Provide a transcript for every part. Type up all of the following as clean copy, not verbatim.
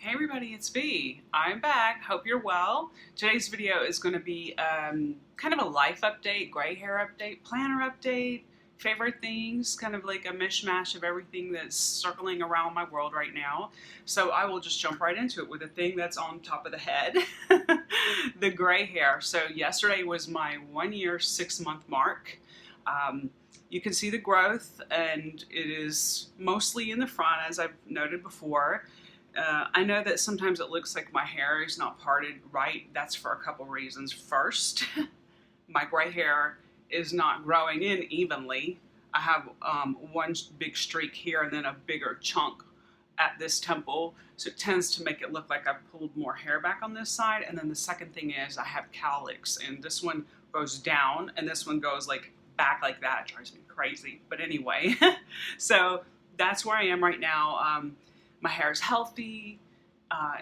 Hey everybody, it's V. I'm back. Hope you're well. Today's video is going to be kind of a life update, gray hair update, planner update, favorite things, kind of like a mishmash of everything that's circling around my world right now. So I will just jump right into it with the thing that's on top of the head, the gray hair. So yesterday was my 1 year, 6 month mark. You can see the growth, and it is mostly in the front, as I've noted before. I know that sometimes it looks like my hair is not parted right. That's for a couple reasons. First, my gray hair is not growing in evenly. I have one big streak here and then a bigger chunk at this temple, so it tends to make it look like I've pulled more hair back on this side. And then the second thing is I have cowlicks, and this one goes down and this one goes like back like that. It drives me crazy. But anyway, so that's where I am right now. My hair is healthy.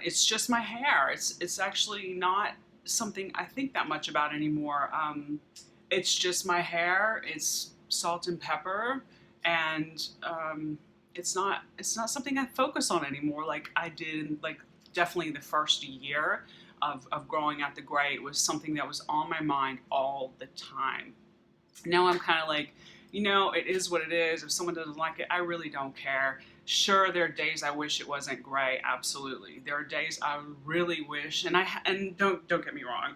It's just my hair. It's actually not something I think that much about anymore. It's just my hair. It's salt and pepper, and it's not something I focus on anymore like I did. Like definitely the first year of growing out the gray, it was something that was on my mind all the time. Now I'm kind of like, it is what it is. If someone doesn't like it, I really don't care. Sure, there are days I wish it wasn't gray. Absolutely, there are days I really wish, and don't get me wrong,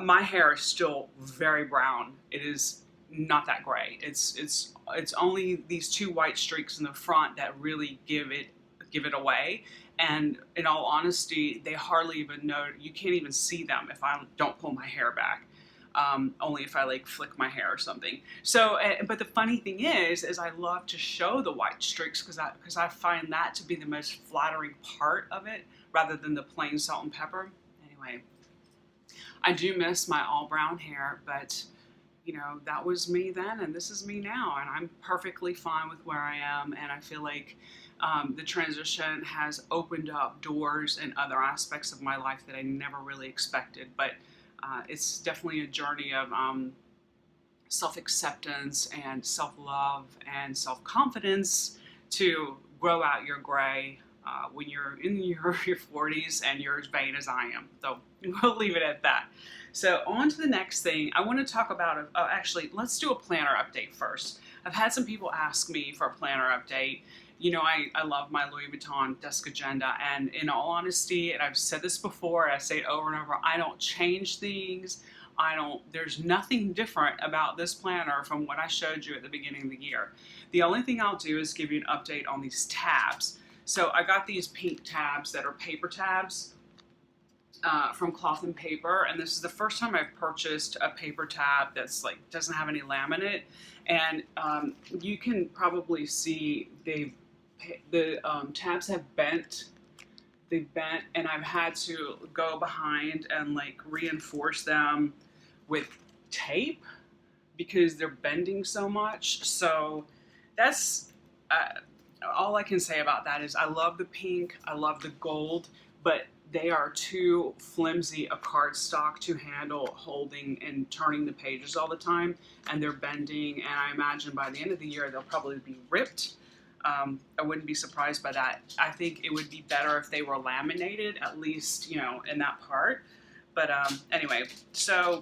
my hair is still very brown. It is not that gray. It's only these two white streaks in the front that really give it away. And in all honesty, they hardly even know. You can't even see them if I don't pull my hair back. Only if I like flick my hair or something. So, but the funny thing is I love to show the white streaks because I find that to be the most flattering part of it, rather than the plain salt and pepper. Anyway, I do miss my all brown hair, but that was me then, and this is me now, and I'm perfectly fine with where I am, and I feel like the transition has opened up doors in other aspects of my life that I never really expected. But it's definitely a journey of self-acceptance and self-love and self-confidence to grow out your gray when you're in your 40s and you're as vain as I am. So we'll leave it at that. So on to the next thing. I want to talk about, actually, let's do a planner update first. I've had some people ask me for a planner update. I love my Louis Vuitton desk agenda, and in all honesty, and I've said this before, I say it over and over, I don't change things. There's nothing different about this planner from what I showed you at the beginning of the year. The only thing I'll do is give you an update on these tabs. So I got these pink tabs that are paper tabs from Cloth and Paper, and this is the first time I've purchased a paper tab that's like doesn't have any laminate. And you can probably see the tabs have bent. They've bent, and I've had to go behind and like reinforce them with tape because they're bending so much. So that's all I can say about that is I love the pink, I love the gold, but they are too flimsy a cardstock to handle holding and turning the pages all the time, and they're bending, and I imagine by the end of the year they'll probably be ripped. I wouldn't be surprised by that. I think it would be better if they were laminated, at least, in that part. But anyway, so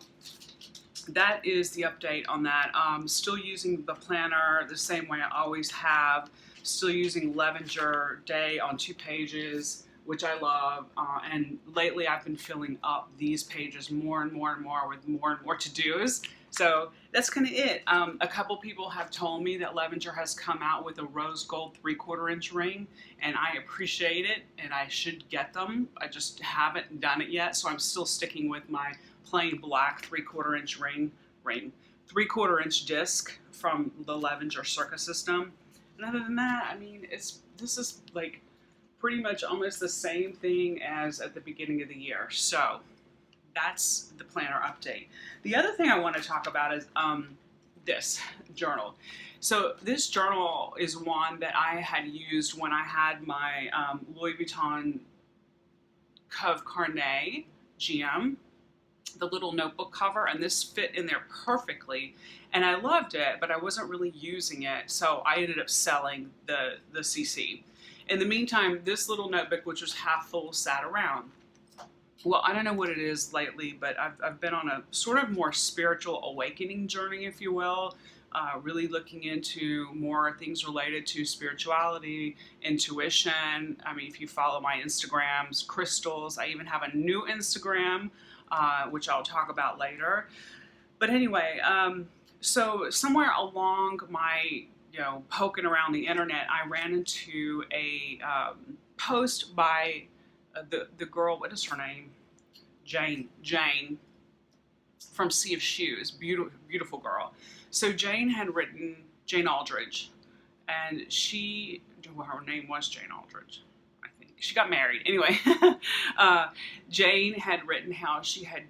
that is the update on that. Still using the planner the same way I always have. Still using Levenger Day on 2 pages, which I love, and lately I've been filling up these pages more and more and more with more and more to-dos. So that's kind of it. A couple people have told me that Levenger has come out with a rose gold 3/4 inch ring, and I appreciate it, and I should get them. I just haven't done it yet, so I'm still sticking with my plain black 3/4 inch ring, 3/4 inch disc from the Levenger Circa system. And other than that, I mean, this is like pretty much almost the same thing as at the beginning of the year. So that's the planner update. The other thing I want to talk about is this journal. So this journal is one that I had used when I had my Louis Vuitton Cove Carnet GM, the little notebook cover, and this fit in there perfectly, and I loved it, but I wasn't really using it, so I ended up selling the CC. In the meantime, this little notebook, which was half full, sat around. Well, I don't know what it is lately, but I've been on a sort of more spiritual awakening journey, if you will, really looking into more things related to spirituality, intuition. I mean, if you follow my Instagrams, crystals, I even have a new Instagram, which I'll talk about later. But anyway, so somewhere along my, poking around the internet, I ran into a post by the girl, what is her name? Jane from Sea of Shoes, beautiful girl. So Jane had written, Jane Aldridge, and her name was Jane Aldridge, I think. She got married. Anyway, Jane had written how she had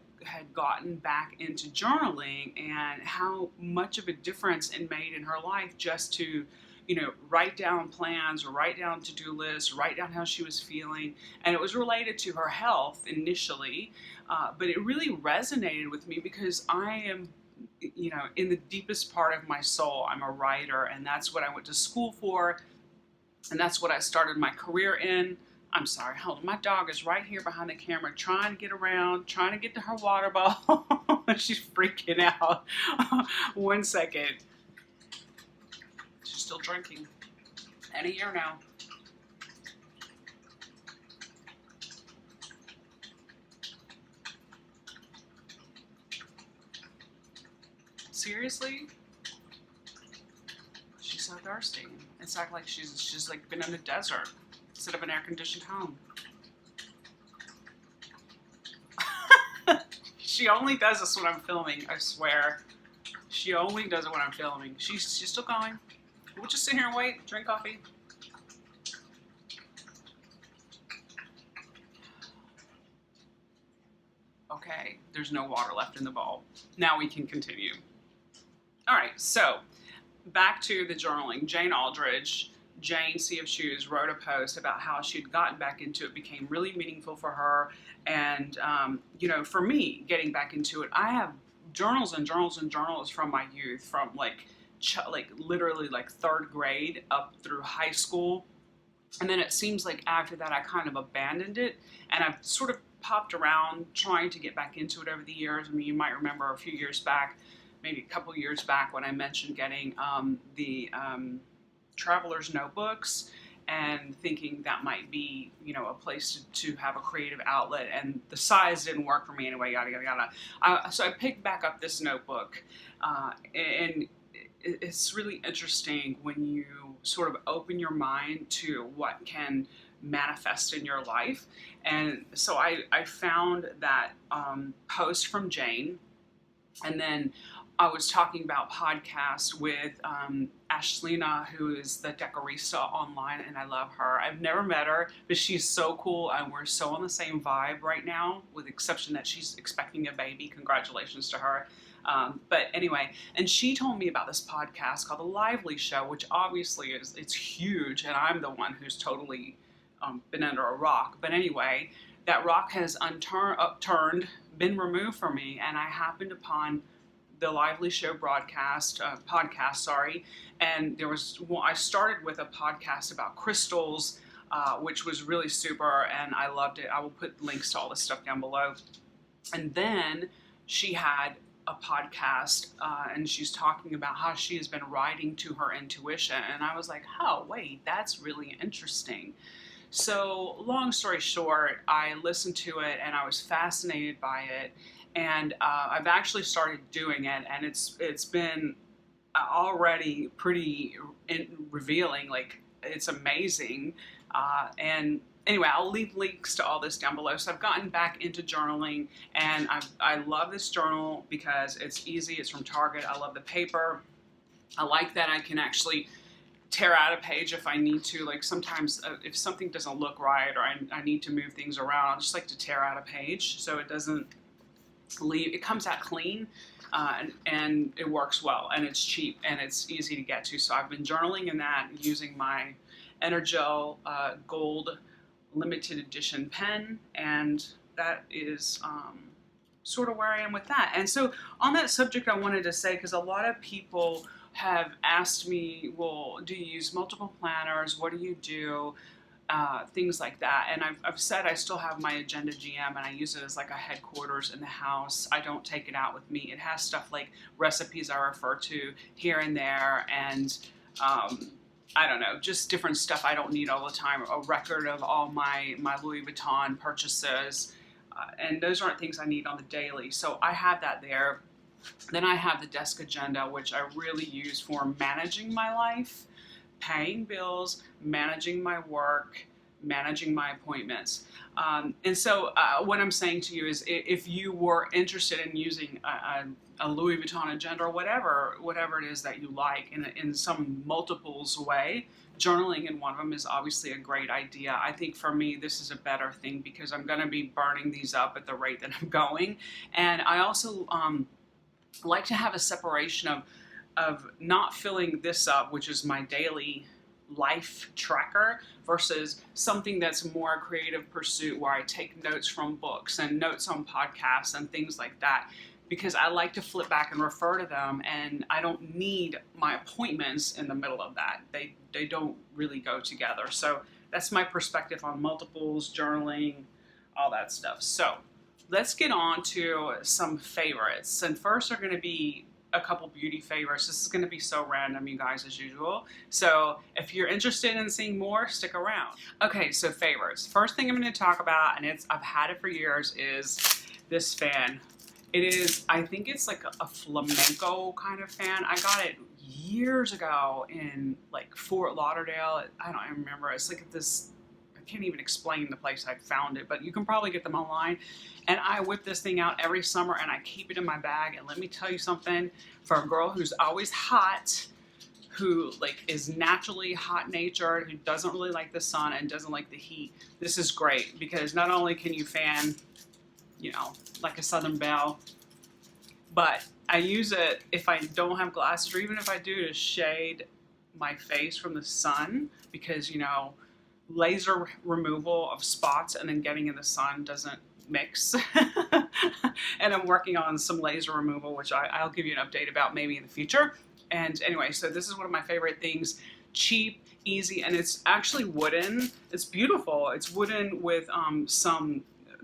gotten back into journaling and how much of a difference it made in her life just to, write down plans or write down to-do lists, write down how she was feeling. And it was related to her health initially, but it really resonated with me because I am, in the deepest part of my soul, I'm a writer, and that's what I went to school for, and that's what I started my career in. I'm sorry, hold on. My dog is right here behind the camera trying to get around, trying to get to her water bottle. She's freaking out. 1 second. She's still drinking. And a year now. Seriously? She's so thirsty. It's like she's like been in the desert instead of an air-conditioned home. She only does this when I'm filming, I swear. She only does it when I'm filming. She's still going. We'll just sit here and wait, drink coffee. Okay, there's no water left in the bowl. Now we can continue. All right, so back to the journaling. Jane Aldridge, Jane Sea of Shoes, wrote a post about how she'd gotten back into it, became really meaningful for her. And, for me, getting back into it, I have journals and journals and journals from my youth, from literally third grade up through high school. And then it seems like after that, I kind of abandoned it. And I've sort of popped around trying to get back into it over the years. I mean, you might remember a few years back, maybe a couple years back, when I mentioned getting the traveler's notebooks and thinking that might be, a place to have a creative outlet, and the size didn't work for me anyway, yada, yada, yada. So I picked back up this notebook, and it's really interesting when you sort of open your mind to what can manifest in your life. And so I found that post from Jane, and then I was talking about podcasts with Ashlina, who is the decorista online, and I love her. I've never met her, but she's so cool, and we're so on the same vibe right now, with the exception that she's expecting a baby. Congratulations to her. But anyway, and she told me about this podcast called The Lively Show, which obviously it's huge, and I'm the one who's totally been under a rock. But anyway, that rock has upturned, been removed from me, and I happened upon the Lively Show podcast, and I started with a podcast about crystals, which was really super, and I loved it. I will put links to all this stuff down below. And then she had a podcast, and she's talking about how she has been writing to her intuition, and I was like, oh, wait, that's really interesting. So long story short, I listened to it, and I was fascinated by it. And I've actually started doing it, and it's been already pretty revealing. Like, it's amazing. And anyway, I'll leave links to all this down below. So I've gotten back into journaling, and I love this journal because it's easy. It's from Target. I love the paper. I like that I can actually tear out a page if I need to. Like, sometimes if something doesn't look right, or I need to move things around, I'll just like to tear out a page so it doesn't leave. It comes out clean, and it works well, and it's cheap, and it's easy to get to. So I've been journaling in that using my Energel gold limited edition pen, and that is sort of where I am with that. And so on that subject, I wanted to say, because a lot of people have asked me, well, do you use multiple planners? What do you do? things like that. And I've said I still have my Agenda GM, and I use it as like a headquarters in the house. I don't take it out with me. It has stuff like recipes I refer to here and there, and I don't know, just different stuff I don't need all the time. A record of all my Louis Vuitton purchases, and those aren't things I need on the daily. So I have that there. Then I have the desk agenda, which I really use for managing my life, paying bills, managing my work, managing my appointments. And so what I'm saying to you is, if you were interested in using a Louis Vuitton agenda, or whatever it is that you like in some multiples way, journaling in one of them is obviously a great idea. I think for me, this is a better thing because I'm going to be burning these up at the rate that I'm going. And I also like to have a separation of not filling this up, which is my daily life tracker, versus something that's more a creative pursuit where I take notes from books and notes on podcasts and things like that, because I like to flip back and refer to them, and I don't need my appointments in the middle of that. They don't really go together. So that's my perspective on multiples, journaling, all that stuff. So let's get on to some favorites. And first are going to be a couple beauty favorites. This is going to be so random, you guys, as usual. So if you're interested in seeing more, stick around. Okay, so favorites. First thing I'm going to talk about, and I've had it for years, is this fan. It is, I think it's like a flamenco kind of fan. I got it years ago in like Fort Lauderdale. I don't even remember. It's like this, I can't even explain the place I found it, but you can probably get them online. And I whip this thing out every summer and I keep it in my bag. And let me tell you something, for a girl who's always hot, who like is naturally hot natured, who doesn't really like the sun and doesn't like the heat, this is great, because not only can you fan, you know, like a Southern Belle, but I use it if I don't have glasses, or even if I do, to shade my face from the sun, because, you know, laser removal of spots and then getting in the sun doesn't mix. And I'm working on some laser removal, which I'll give you an update about maybe in the future. And anyway, so this is one of my favorite things. Cheap, easy, and it's actually wooden. It's beautiful. It's wooden with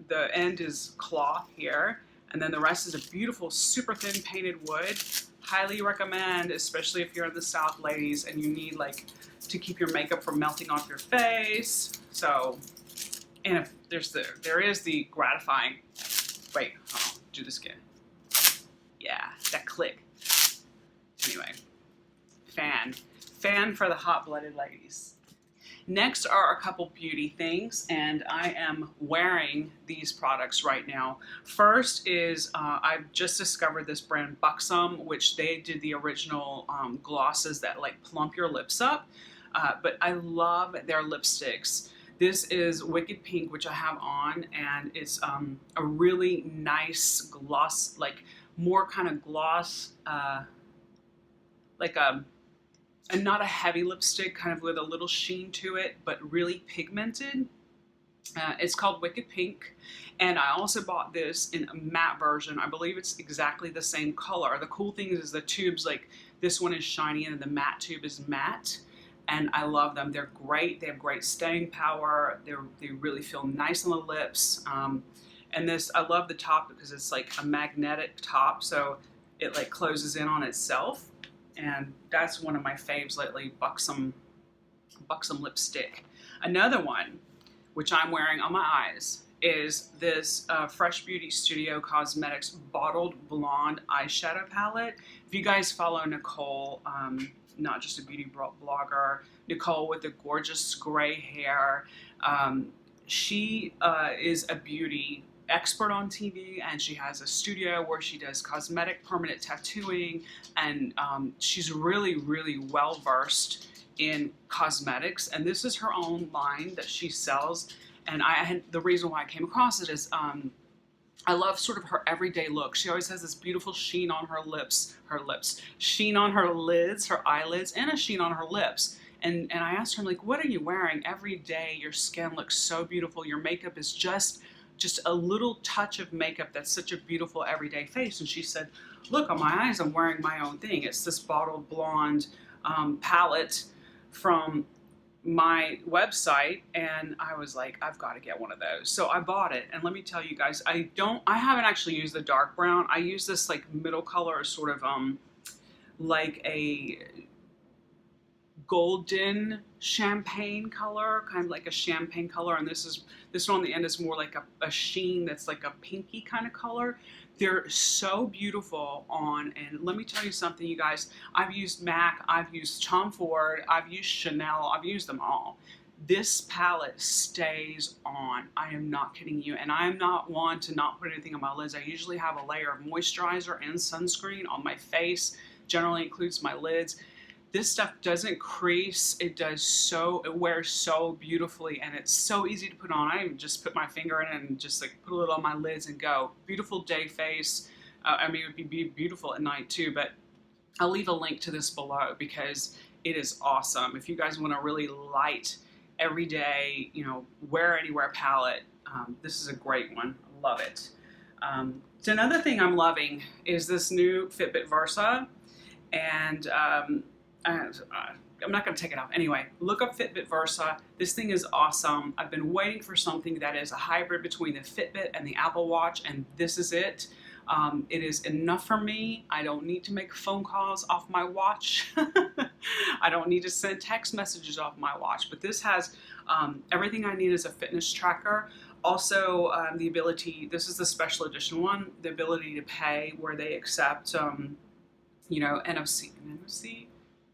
the end is cloth here, and then the rest is a beautiful, super thin painted wood. Highly recommend, especially if you're in the South, ladies, and you need like to keep your makeup from melting off your face. So, and if there is the gratifying, wait, do this again. Yeah, that click. Anyway, fan for the hot-blooded ladies. Next are a couple beauty things, and I am wearing these products right now. First is, I've just discovered this brand Buxom, which they did the original glosses that like plump your lips up, but I love their lipsticks. This is Wicked Pink, which I have on, and it's a really nice gloss, like more kind of gloss, like and not a heavy lipstick, kind of with a little sheen to it, but really pigmented. It's called Wicked Pink, and I also bought this in a matte version. I believe it's exactly the same color. The cool thing is the tubes, like this one is shiny and the matte tube is matte, and I love them. They're great. They have great staying power. They really feel nice on the lips. And this, I love the top because it's like a magnetic top, so it like closes in on itself. And that's one of my faves lately, Buxom lipstick. Another one, which I'm wearing on my eyes, is this Fresh Beauty Studio Cosmetics Bottled Blonde eyeshadow palette. If you guys follow Nicole, not just a beauty blogger, Nicole with the gorgeous gray hair, she is a beauty expert on TV, and she has a studio where she does cosmetic permanent tattooing, and she's really, really well versed in cosmetics, and this is her own line that she sells. And the reason why I came across it is I love sort of her everyday look. She always has this beautiful sheen on her lips, sheen on her lids, her eyelids, and a sheen on her lips. And I asked her, like, what are you wearing every day? Your skin looks so beautiful. Your makeup is just a little touch of makeup that's such a beautiful everyday face. And she said, look, on my eyes, I'm wearing my own thing. It's this Bottled Blonde palette from my website, and I was like, I've got to get one of those. So I bought it, and let me tell you guys, I haven't actually used the dark brown. I use this like middle color, sort of like a golden champagne color, kind of like a champagne color, and this one on the end is more like a sheen that's like a pinky kind of color. They're so beautiful on, and let me tell you something, you guys. I've used MAC, I've used Tom Ford, I've used Chanel, I've used them all. This palette stays on. I am not kidding you, and I am not one to not put anything on my lids. I usually have a layer of moisturizer and sunscreen on my face. Generally includes my lids. This stuff doesn't crease. It wears so beautifully, and it's so easy to put on. I even just put my finger in it and just like put a little on my lids and go. Beautiful day face. I mean, it would be beautiful at night too, but I'll leave a link to this below because it is awesome. If you guys want a really light, everyday, wear anywhere palette, this is a great one. Love it. So another thing I'm loving is this new Fitbit Versa, and I'm not going to take it off. Anyway, look up Fitbit Versa. This thing is awesome. I've been waiting for something that is a hybrid between the Fitbit and the Apple Watch, and this is it. It is enough for me. I don't need to make phone calls off my watch. I don't need to send text messages off my watch, but this has everything I need as a fitness tracker. Also, the ability, this is the special edition one, the ability to pay where they accept, NFC,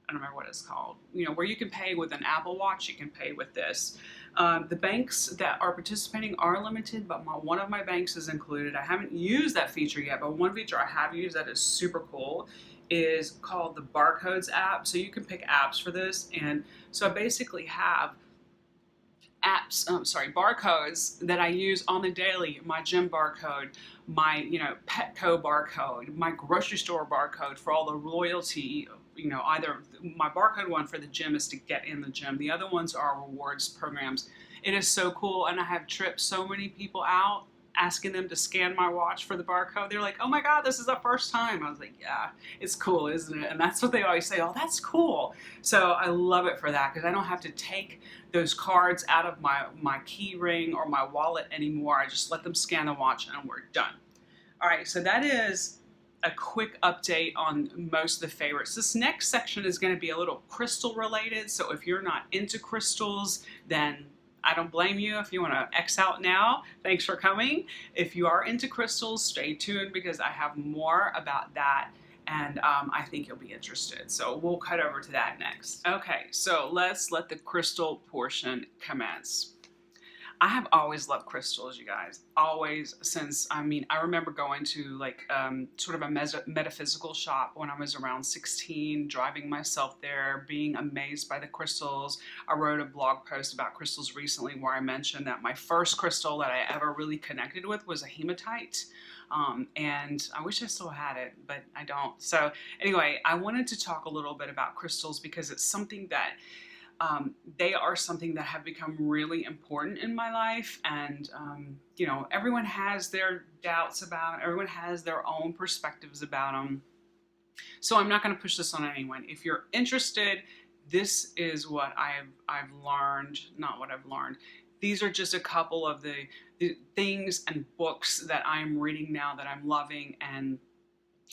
I don't remember what it's called, where you can pay with an Apple Watch, you can pay with this. The banks that are participating are limited, but one of my banks is included. I haven't used that feature yet, but one feature I have used that is super cool is called the Barcodes app. So you can pick apps for this, and so I basically have barcodes that I use on the daily. My gym barcode, my Petco barcode, my grocery store barcode for all the loyalty. Either my barcode one for the gym is to get in the gym. The other ones are rewards programs. It is so cool, and I have tripped so many people out asking them to scan my watch for the barcode. They're like, oh my God, this is the first time. I was like, yeah, it's cool, isn't it? And that's what they always say, oh, that's cool. So I love it for that because I don't have to take those cards out of my key ring or my wallet anymore. I just let them scan the watch and we're done. All right, so that is a quick update on most of the favorites. This next section is going to be a little crystal related, so if you're not into crystals, then I don't blame you if you want to X out now. Thanks for coming. If you are into crystals, stay tuned because I have more about that, and I think you'll be interested. So we'll cut over to that next. Okay, so let's let the crystal portion commence. I have always loved crystals, you guys. Always, since, I remember going to sort of a metaphysical shop when I was around 16, driving myself there, being amazed by the crystals. I wrote a blog post about crystals recently where I mentioned that my first crystal that I ever really connected with was a hematite. And I wish I still had it, but I don't. So anyway, I wanted to talk a little bit about crystals because it's something that they are something that have become really important in my life, and everyone has their doubts about it. Everyone has their own perspectives about them. So I'm not going to push this on anyone. If you're interested, this is what I've learned. Not what I've learned. These are just a couple of the things and books that I'm reading now that I'm loving. And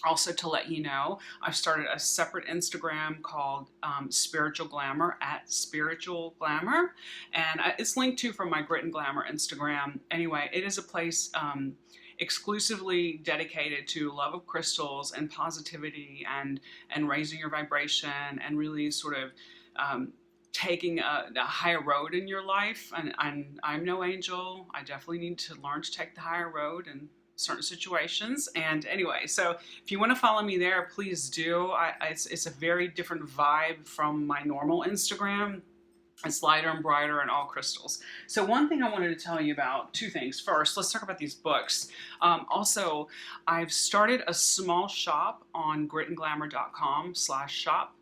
also to let you know, I've started a separate Instagram called Spiritual Glamour, @Spiritual Glamour, and it's linked to from my Grit and Glamour Instagram. Anyway, it is a place exclusively dedicated to love of crystals and positivity and raising your vibration and really sort of taking a higher road in your life. And I'm no angel. I definitely need to learn to take the higher road and certain situations. And anyway, so if you want to follow me there, please do. It's a very different vibe from my normal Instagram. It's lighter and brighter and all crystals. So one thing I wanted to tell you about, two things. First, let's talk about these books. Also, I've started a small shop on gritandglamour.com/shop.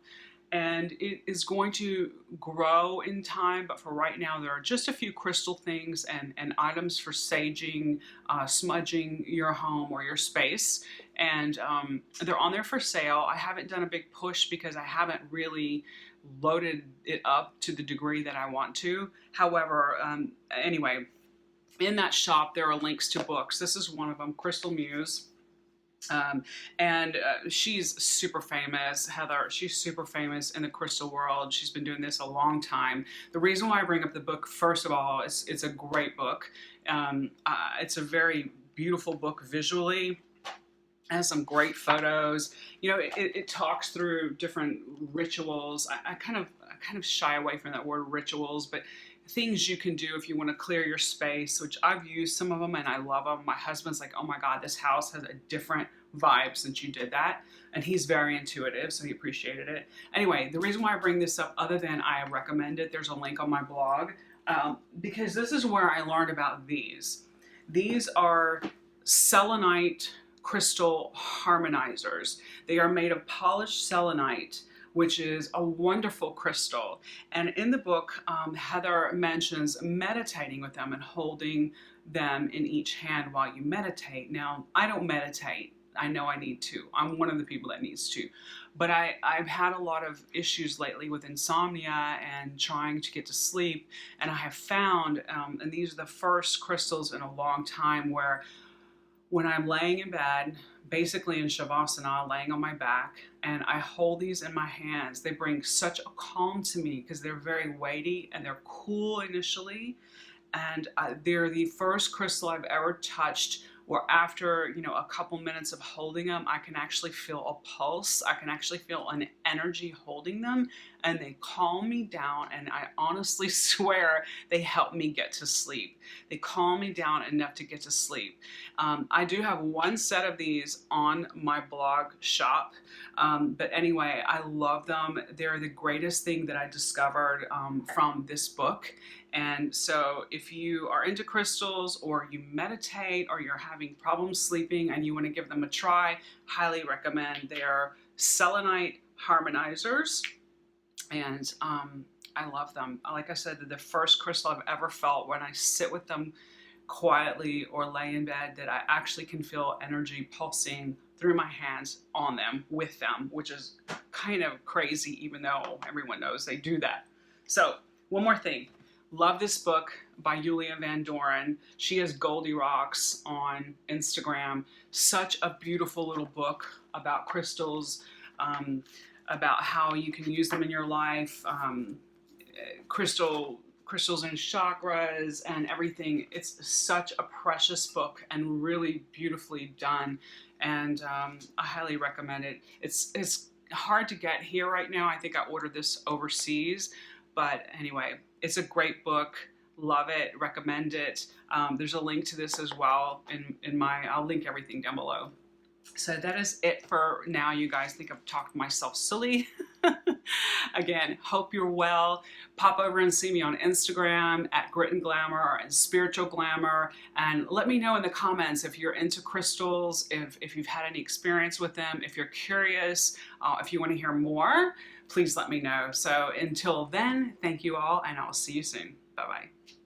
And it is going to grow in time, but for right now, there are just a few crystal things and items for saging, smudging your home or your space. And they're on there for sale. I haven't done a big push because I haven't really loaded it up to the degree that I want to. However, anyway, in that shop, there are links to books. This is one of them, Crystal Muse. And she's super famous, Heather. She's super famous in the crystal world. She's been doing this a long time. The reason why I bring up the book, first of all, it's a great book. It's a very beautiful book visually. It has some great photos. You know, it talks through different rituals. I kind of shy away from that word rituals, but things you can do if you want to clear your space, which I've used some of them and I love them. My husband's like, oh my God, this house has a different vibe since you did that. And he's very intuitive, so he appreciated it. Anyway, the reason why I bring this up, other than I recommend it, there's a link on my blog, because this is where I learned about these. These are selenite crystal harmonizers. They are made of polished selenite, which is a wonderful crystal. And in the book, Heather mentions meditating with them and holding them in each hand while you meditate. Now, I don't meditate. I know I need to. I'm one of the people that needs to. But I've had a lot of issues lately with insomnia and trying to get to sleep. And I have found, and these are the first crystals in a long time where when I'm laying in bed, basically in Shavasana, laying on my back, and I hold these in my hands, they bring such a calm to me because they're very weighty and they're cool initially. And they're the first crystal I've ever touched where after, you know, a couple minutes of holding them, I can actually feel a pulse. I can actually feel an energy holding them, and they calm me down, and I honestly swear they help me get to sleep. They calm me down enough to get to sleep. I do have one set of these on my blog shop, but anyway, I love them. They're the greatest thing that I discovered from this book. And so if you are into crystals or you meditate or you're having problems sleeping and you want to give them a try, highly recommend. They are selenite harmonizers, and I love them. Like I said, they're the first crystal I've ever felt when I sit with them quietly or lay in bed that I actually can feel energy pulsing through my hands on them, with them, which is kind of crazy even though everyone knows they do that. So one more thing. Love this book by Julia Van Doren. She has Goldie Rocks on Instagram. Such a beautiful little book about crystals, about how you can use them in your life, crystals and chakras and everything. It's such a precious book and really beautifully done. And I highly recommend it. It's hard to get here right now. I think I ordered this overseas. But anyway, it's a great book. Love it. Recommend it. There's a link to this as well in my, I'll link everything down below. So that is it for now, you guys. I think I've talked myself silly. Again, hope you're well. Pop over and see me on Instagram at Grit and Glamour and Spiritual Glamour. And let me know in the comments if you're into crystals, if you've had any experience with them, if you're curious, if you want to hear more, please let me know. So until then, thank you all, and I'll see you soon. Bye-bye.